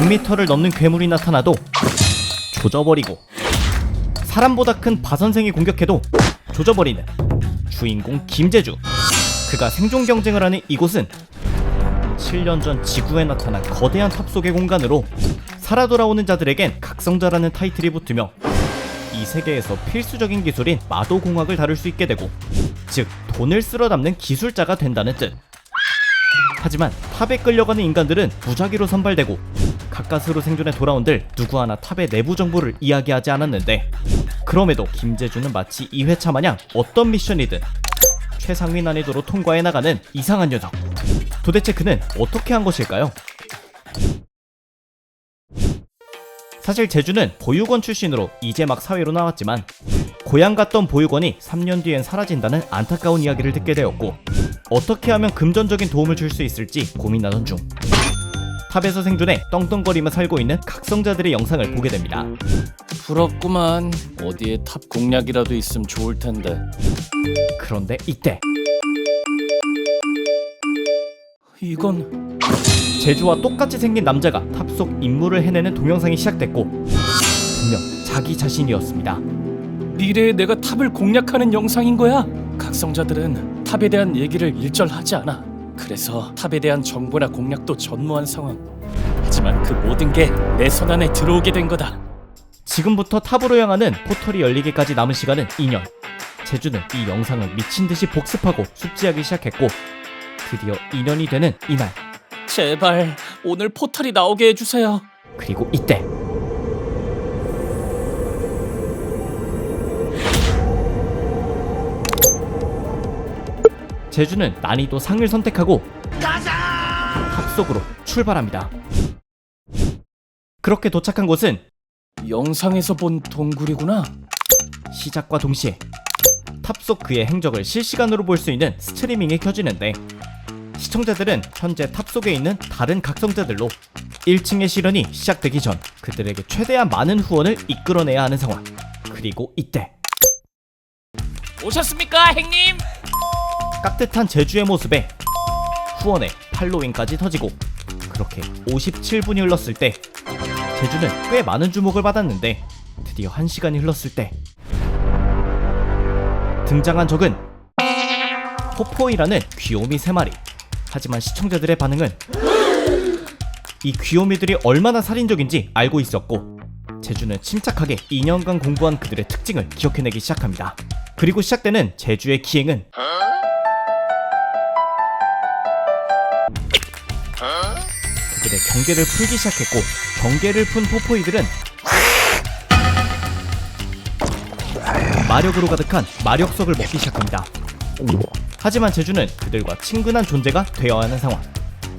100m를 넘는 괴물이 나타나도 조져버리고, 사람보다 큰 바선생이 공격해도 조져버리는 주인공 김재주. 그가 생존 경쟁을 하는 이곳은 7년 전 지구에 나타난 거대한 탑 속의 공간으로 살아 돌아오는 자들에겐 각성자라는 타이틀이 붙으며 이 세계에서 필수적인 기술인 마도공학을 다룰 수 있게 되고, 즉 돈을 쓸어 담는 기술자가 된다는 뜻. 하지만 탑에 끌려가는 인간들은 무작위로 선발되고 가까스로 생존에 돌아온들 누구 하나 탑의 내부 정보를 이야기하지 않았는데, 그럼에도 김재주는 마치 2회차 마냥 어떤 미션이든 최상위 난이도로 통과해 나가는 이상한 녀석. 도대체 그는 어떻게 한 것일까요? 사실 재주는 보육원 출신으로 이제 막 사회로 나왔지만, 고향 갔던 보육원이 3년 뒤엔 사라진다는 안타까운 이야기를 듣게 되었고, 어떻게 하면 금전적인 도움을 줄 수 있을지 고민하던 중 탑에서 생존해 떵떵거리며 살고 있는 각성자들의 영상을 보게 됩니다. 부럽구만. 어디에 탑 공략이라도 있으면 좋을 텐데. 그런데 이때 이건 재주와 똑같이 생긴 남자가 탑 속 임무를 해내는 동영상이 시작됐고, 분명 자기 자신이었습니다. 미래에 내가 탑을 공략하는 영상인 거야. 각성자들은 탑에 대한 얘기를 일절하지 않아. 그래서 탑에 대한 정보나 공략도 전무한 상황. 하지만 그 모든 게 내 손 안에 들어오게 된 거다. 지금부터 탑으로 향하는 포털이 열리기까지 남은 시간은 2년. 재주는 이 영상을 미친듯이 복습하고 숙지하기 시작했고, 드디어 2년이 되는 이날. 제발 오늘 포털이 나오게 해주세요. 그리고 이때 재주는 난이도 상을 선택하고 탑 속으로 출발합니다. 그렇게 도착한 곳은 영상에서 본 동굴이구나. 시작과 동시에 탑 속 그의 행적을 실시간으로 볼 수 있는 스트리밍이 켜지는데, 시청자들은 현재 탑 속에 있는 다른 각성자들로 1층의 실현이 시작되기 전 그들에게 최대한 많은 후원을 이끌어내야 하는 상황. 그리고 이때 오셨습니까, 행님? 깍듯한 재주의 모습에 후원에 팔로잉까지 터지고, 그렇게 57분이 흘렀을 때 재주는 꽤 많은 주목을 받았는데, 드디어 1시간이 흘렀을 때 등장한 적은 포포이라는 귀요미 3마리. 하지만 시청자들의 반응은 이 귀요미들이 얼마나 살인적인지 알고 있었고, 재주는 침착하게 2년간 공부한 그들의 특징을 기억해내기 시작합니다. 그리고 시작되는 재주의 기행은 그들의 경계를 풀기 시작했고, 경계를 푼 포포이들은 마력으로 가득한 마력석을 먹기 시작합니다. 하지만 재주는 그들과 친근한 존재가 되어야 하는 상황.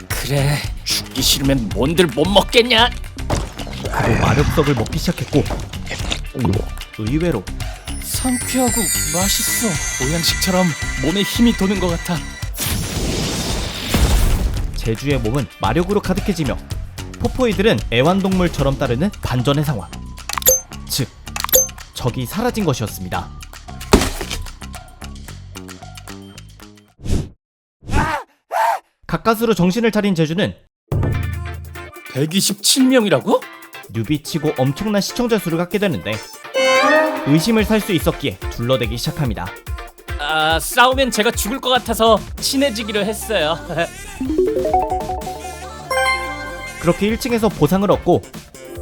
그래, 죽기 싫으면 뭔들 못 먹겠냐? 그도 마력석을 먹기 시작했고, 의외로 상쾌하고 맛있어. 보양식처럼 몸에 힘이 도는 것 같아. 재주의 몸은 마력으로 가득해지며 포포이들은 애완동물처럼 따르는 반전의 상황. 즉, 적이 사라진 것이었습니다. 가까스로 정신을 차린 재주는 127명이라고? 뉴비치고 엄청난 시청자 수를 갖게 되는데, 의심을 살 수 있었기에 둘러대기 시작합니다. 싸우면 제가 죽을 것 같아서 친해지기로 했어요. 그렇게 1층에서 보상을 얻고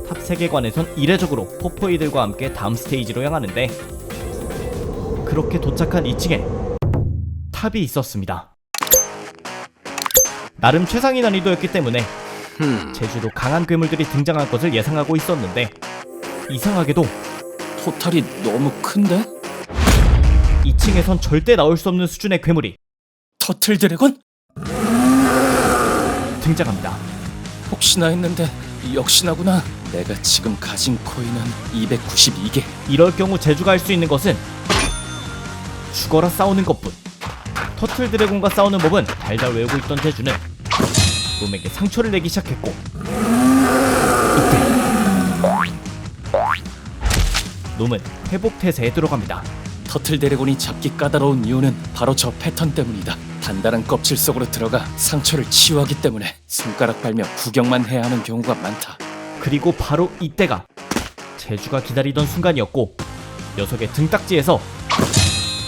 탑 세계관에선 이례적으로 포포이들과 함께 다음 스테이지로 향하는데, 그렇게 도착한 2층엔 탑이 있었습니다. 나름 최상위 난이도였기 때문에 제주도 강한 괴물들이 등장할 것을 예상하고 있었는데, 이상하게도 포탈이 너무 큰데? 2층에선 절대 나올 수 없는 수준의 괴물이 터틀 드래곤? 등장합니다. 혹시나 했는데 역시나구나. 내가 지금 가진 코인은 292개. 이럴 경우 제주가 할 수 있는 것은 죽어라 싸우는 것뿐. 터틀 드래곤과 싸우는 법은 달달 외우고 있던 제주는 놈에게 상처를 내기 시작했고, 이때 놈은 회복 태세에 들어갑니다. 터틀 드래곤이 잡기 까다로운 이유는 바로 저 패턴 때문이다. 단단한 껍질 속으로 들어가 상처를 치유하기 때문에 손가락 빨며 구경만 해야 하는 경우가 많다. 그리고 바로 이때가 제주가 기다리던 순간이었고, 녀석의 등딱지에서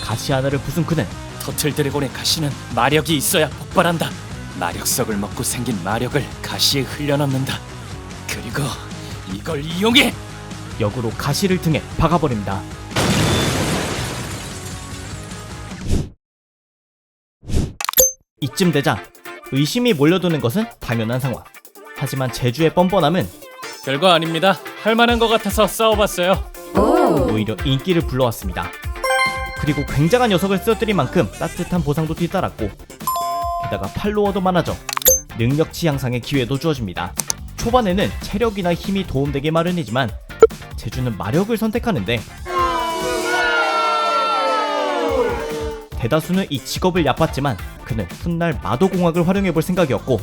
가시 하나를 부순 그는 터틀 드래곤의 가시는 마력이 있어야 폭발한다. 마력석을 먹고 생긴 마력을 가시에 흘려넣는다. 그리고 이걸 이용해 역으로 가시를 등에 박아버립니다. 이쯤 되자 의심이 몰려드는 것은 당연한 상황. 하지만 제주의 뻔뻔함은 별거 아닙니다. 할 만한 것 같아서 싸워봤어요. 오히려 인기를 불러왔습니다. 그리고 굉장한 녀석을 쓰러뜨린 만큼 따뜻한 보상도 뒤따랐고, 게다가 팔로워도 많아져 능력치 향상의 기회도 주어집니다. 초반에는 체력이나 힘이 도움되기 마련이지만 제주는 마력을 선택하는데, 대다수는 이 직업을 얕봤지만 그는 훗날 마도공학을 활용해볼 생각이었고,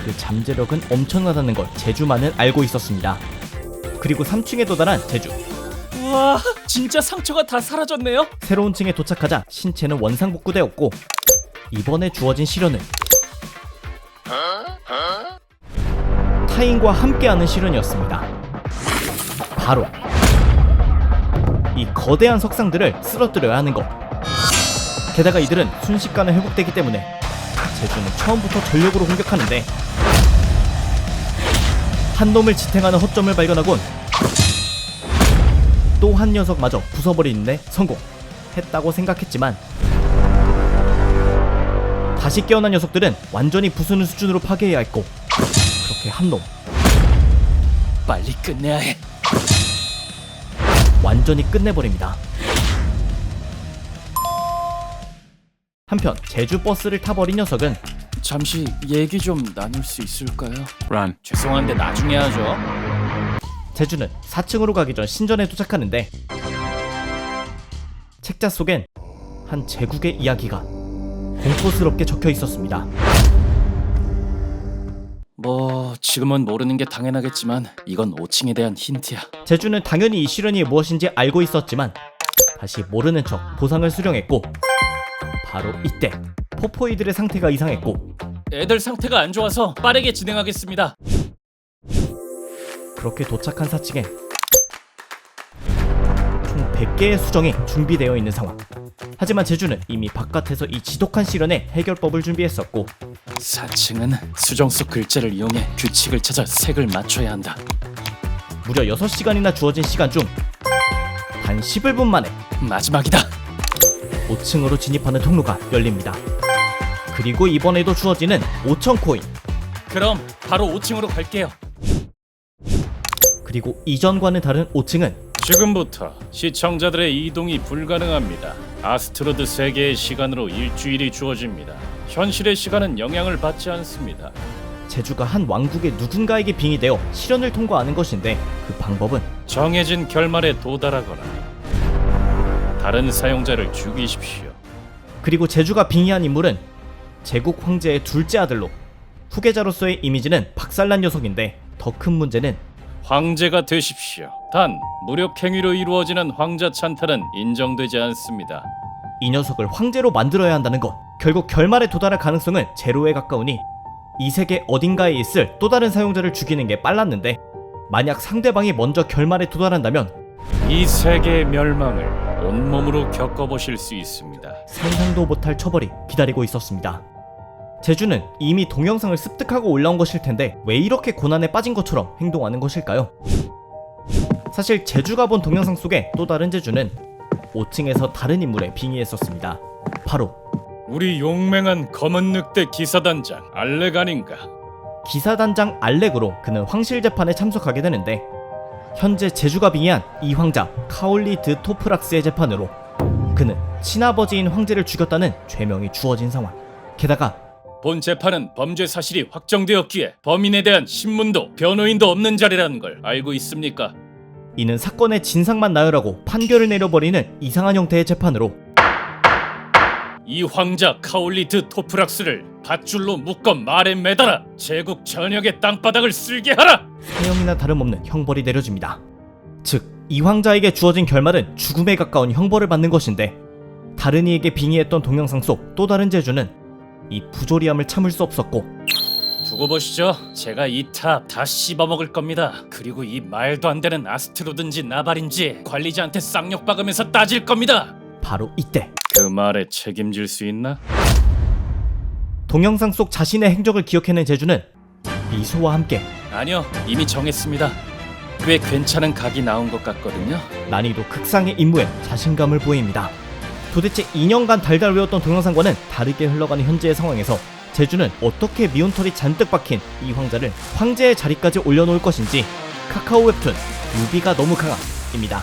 그 잠재력은 엄청나다는 걸 제주만은 알고 있었습니다. 그리고 3층에 도달한 제주. 우와, 진짜 상처가 다 사라졌네요. 새로운 층에 도착하자 신체는 원상복구되었고, 이번에 주어진 시련은 타인과 함께하는 시련이었습니다. 바로 이 거대한 석상들을 쓰러뜨려야 하는 것. 게다가 이들은 순식간에 회복되기 때문에 제주는 처음부터 전력으로 공격하는데, 한 놈을 지탱하는 허점을 발견하곤 또 한 녀석마저 부숴버리는데 성공했다고 생각했지만, 다시 깨어난 녀석들은 완전히 부수는 수준으로 파괴해야 했고, 그렇게 한 놈 빨리 끝내야 해. 완전히 끝내버립니다. 한편 제주 버스를 타버린 녀석은 잠시 얘기 좀 나눌 수 있을까요? 죄송한데 나중에 하죠. 제주는 4층으로 가기 전 신전에 도착하는데, 책자 속엔 한 제국의 이야기가 공포스럽게 적혀 있었습니다. 뭐 지금은 모르는 게 당연하겠지만 이건 5층에 대한 힌트야. 제주는 당연히 이 시련이 무엇인지 알고 있었지만 다시 모르는 척 보상을 수령했고, 바로 이때 포포이들의 상태가 이상했고, 애들 상태가 안 좋아서 빠르게 진행하겠습니다. 그렇게 도착한 4층엔 총 100개의 수정이 준비되어 있는 상황. 하지만 제주는 이미 바깥에서 이 지독한 시련의 해결법을 준비했었고, 4층은 수정 속 글자를 이용해 규칙을 찾아 색을 맞춰야 한다. 무려 6시간이나 주어진 시간 중 단 11분 만에 마지막이다. 5층으로 진입하는 통로가 열립니다. 그리고 이번에도 주어지는 5,000 코인. 그럼 바로 5층으로 갈게요. 그리고 이전과는 다른 5층은 지금부터 시청자들의 이동이 불가능합니다. 아스트로드 3개의 시간으로 일주일이 주어집니다. 현실의 시간은 영향을 받지 않습니다. 제주가 한 왕국의 누군가에게 빙의되어 시련을 통과하는 것인데, 그 방법은 정해진 결말에 도달하거나 다른 사용자를 죽이십시오. 그리고 제주가 빙의한 인물은 제국 황제의 둘째 아들로, 후계자로서의 이미지는 박살난 녀석인데, 더 큰 문제는 황제가 되십시오. 단 무력 행위로 이루어지는 황자 찬탈은 인정되지 않습니다. 이 녀석을 황제로 만들어야 한다는 것. 결국 결말에 도달할 가능성은 제로에 가까우니 이 세계 어딘가에 있을 또 다른 사용자를 죽이는 게 빨랐는데, 만약 상대방이 먼저 결말에 도달한다면 이 세계의 멸망을 온몸으로 겪어보실 수 있습니다. 상상도 못할 처벌이 기다리고 있었습니다. 제주는 이미 동영상을 습득하고 올라온 것일 텐데 왜 이렇게 고난에 빠진 것처럼 행동하는 것일까요? 사실 제주가 본 동영상 속의 또 다른 제주는 5층에서 다른 인물에 빙의했었습니다. 바로 우리 용맹한 검은 늑대 기사단장 알렉 아닌가? 기사단장 알렉으로 그는 황실 재판에 참석하게 되는데, 현재 제주가 빙의한 이 황자 카올리 드 토프락스의 재판으로 그는 친아버지인 황제를 죽였다는 죄명이 주어진 상황. 게다가 본 재판은 범죄 사실이 확정되었기에 범인에 대한 신문도 변호인도 없는 자리라는 걸 알고 있습니까? 이는 사건의 진상만 나열하고 판결을 내려버리는 이상한 형태의 재판으로 이 황자 카올리 드 토프락스를 밧줄로 묶어 말에 매달아 제국 전역의 땅바닥을 쓸게 하라! 사형이나 다름없는 형벌이 내려집니다. 즉, 이 황자에게 주어진 결말은 죽음에 가까운 형벌을 받는 것인데, 다른 이에게 빙의했던 동영상 속 또 다른 제주는 이 부조리함을 참을 수 없었고 두고 보시죠. 제가 이 탑 다 씹어먹을 겁니다. 그리고 이 말도 안 되는 아스트로든지 나발인지 관리자한테 쌍욕 박으면서 따질 겁니다. 바로 이때 그 말에 책임질 수 있나? 동영상 속 자신의 행적을 기억해낸 제주는 미소와 함께 아니요, 이미 정했습니다. 꽤 괜찮은 각이 나온 것 같거든요. 난이도 극상의 임무에 자신감을 보입니다. 도대체 2년간 달달 외웠던 동영상과는 다르게 흘러가는 현재의 상황에서 제주는 어떻게 미온털이 잔뜩 박힌 이 황자를 황제의 자리까지 올려놓을 것인지. 카카오 웹툰 유비가 너무 강함입니다.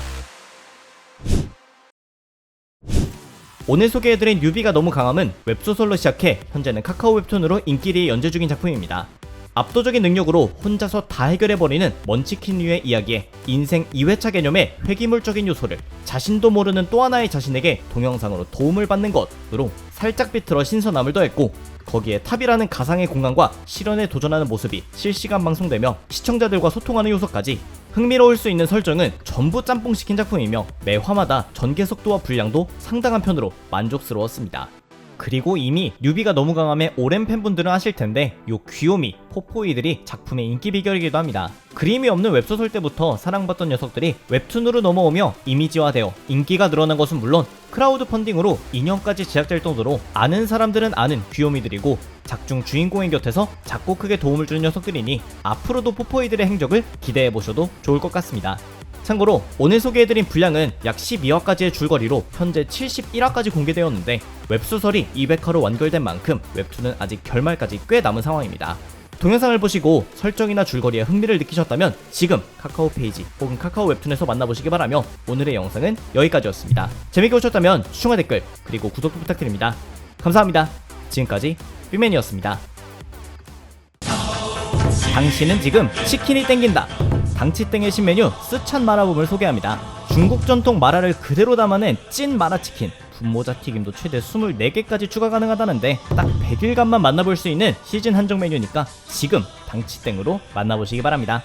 오늘 소개해드린 유비가 너무 강함은 웹소설로 시작해 현재는 카카오 웹툰으로 인기리에 연재 중인 작품입니다. 압도적인 능력으로 혼자서 다 해결해버리는 먼치킨류의 이야기에 인생 2회차 개념의 회귀물적인 요소를 자신도 모르는 또 하나의 자신에게 동영상으로 도움을 받는 것으로 살짝 비틀어 신선함을 더했고, 거기에 탑이라는 가상의 공간과 실현에 도전하는 모습이 실시간 방송되며 시청자들과 소통하는 요소까지 흥미로울 수 있는 설정은 전부 짬뽕시킨 작품이며 매 화마다 전개 속도와 분량도 상당한 편으로 만족스러웠습니다. 그리고 이미 유비가 너무 강함의 오랜 팬분들은 아실텐데 요 귀요미, 포포이들이 작품의 인기 비결이기도 합니다. 그림이 없는 웹소설 때부터 사랑받던 녀석들이 웹툰으로 넘어오며 이미지화되어 인기가 늘어난 것은 물론 크라우드 펀딩으로 2년까지 제작될 정도로 아는 사람들은 아는 귀요미들이고 작중 주인공의 곁에서 작고 크게 도움을 주는 녀석들이니 앞으로도 포포이들의 행적을 기대해보셔도 좋을 것 같습니다. 참고로 오늘 소개해드린 분량은 약 12화까지의 줄거리로 현재 71화까지 공개되었는데 웹소설이 200화로 완결된 만큼 웹툰은 아직 결말까지 꽤 남은 상황입니다. 동영상을 보시고 설정이나 줄거리에 흥미를 느끼셨다면 지금 카카오 페이지 혹은 카카오 웹툰에서 만나보시기 바라며 오늘의 영상은 여기까지였습니다. 재밌게 보셨다면 추천과 댓글 그리고 구독도 부탁드립니다. 감사합니다. 지금까지 삐맨이었습니다. 당신은 지금 치킨이 땡긴다. 당치땡의 신메뉴 쓰촨 마라봄을 소개합니다. 중국 전통 마라를 그대로 담아낸 찐 마라치킨, 분모자 튀김도 최대 24개까지 추가 가능하다는데 딱 100일간만 만나볼 수 있는 시즌 한정 메뉴니까 지금 당치땡으로 만나보시기 바랍니다.